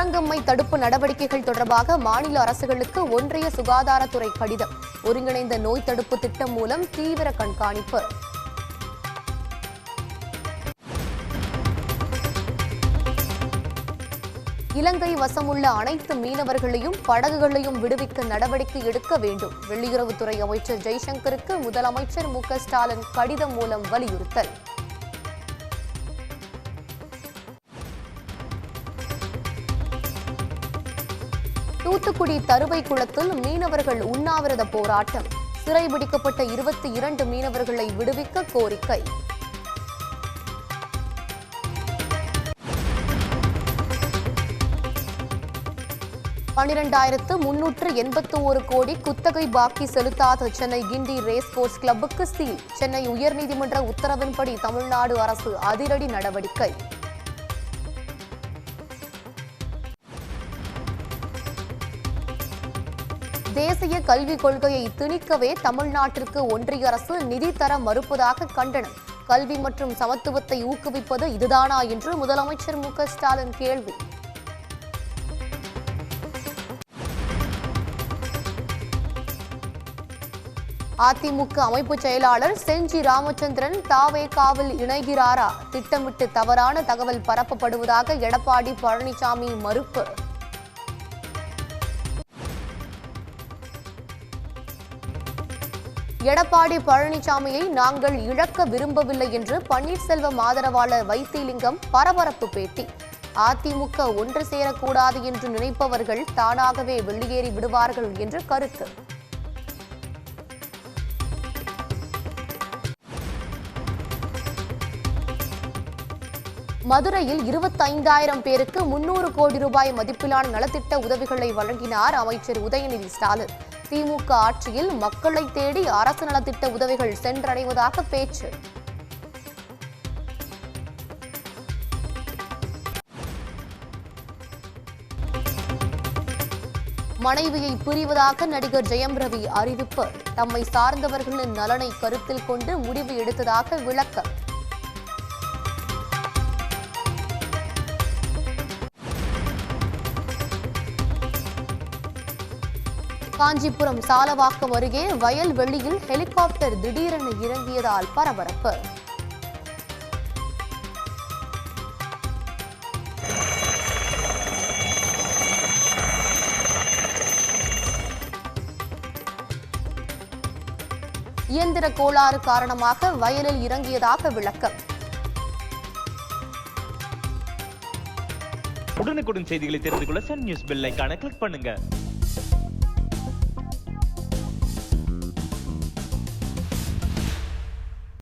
குரங்கம்மை தடுப்பு நடவடிக்கைகள் தொடர்பாக மாநில அரசுகளுக்கு ஒன்றிய சுகாதாரத்துறை கடிதம். ஒருங்கிணைந்த நோய் தடுப்பு திட்டம் மூலம் தீவிர கண்காணிப்பு. இலங்கை வசமுள்ள அனைத்து மீனவர்களையும் படகுகளையும் விடுவிக்க நடவடிக்கை எடுக்க வேண்டும். வெளியுறவுத்துறை அமைச்சர் ஜெய்சங்கருக்கு முதலமைச்சர் மு.க.ஸ்டாலின் கடிதம் மூலம் வலியுறுத்தல். தூத்துக்குடி தருவைக்குளத்தில் மீனவர்கள் உண்ணாவிரத போராட்டம். சிறைபிடிக்கப்பட்ட 22 மீனவர்களை விடுவிக்க கோரிக்கை. $12,381 கோடி குத்தகை பாக்கி செலுத்தாத சென்னை கிண்டி ரேஸ்கோர்ஸ் கிளப்புக்கு சீல். சென்னை உயர்நீதிமன்ற உத்தரவின்படி தமிழ்நாடு அரசு அதிரடி நடவடிக்கை. தேசிய கல்விக் கொள்கையை திணிக்கவே தமிழ்நாட்டிற்கு ஒன்றிய அரசு நிதி தர மறுப்பதாக கண்டனம். கல்வி மற்றும் சமத்துவத்தை ஊக்குவிப்பது இதுதானா என்று முதலமைச்சர் மு.க.ஸ்டாலின் கேள்வி. அதிமுக அமைப்பு செயலாளர் செஞ்சி ராமச்சந்திரன் தாவேகாவில் இணைகிறாரா? திட்டமிட்டு தவறான தகவல் பரப்பப்படுவதாக எடப்பாடி பழனிசாமி மறுப்பு. எடப்பாடி பழனிசாமியை நாங்கள் இழக்க விரும்பவில்லை என்று பன்னீர்செல்வம் ஆதரவாளர் வைத்திலிங்கம் பரபரப்பு பேட்டி. அதிமுக ஒன்று சேரக்கூடாது என்று நினைப்பவர்கள் தானாகவே வெளியேறி விடுவார்கள் என்று கருத்து. மதுரையில் 25,000 பேருக்கு 300 கோடி ரூபாய் மதிப்பிலான நலத்திட்ட உதவிகளை வழங்கினார் அமைச்சர் உதயநிதி ஸ்டாலின். திமுக ஆட்சியில் மக்களை தேடி அரசு நலத்திட்ட உதவிகள் சென்றடைவதாக பேச்சு. மனைவியை பிரிவதாக நடிகர் ஜெயம் ரவி அறிவிப்பு. தம்மை சார்ந்தவர்களின் நலனை கருத்தில் கொண்டு முடிவு எடுத்ததாக விளக்கம். காஞ்சிபுரம் சாலவாக்கம் அருகே வயல்வெளியில் ஹெலிகாப்டர் திடீரென இறங்கியதால் பரபரப்பு. இயந்திர கோளாறு காரணமாக வயலில் இறங்கியதாக விளக்கம். உடனுக்குடன் செய்திகளை தெரிந்து கொள்ள சன் நியூஸ் பெல் ஐகானை கிளிக் பண்ணுங்க.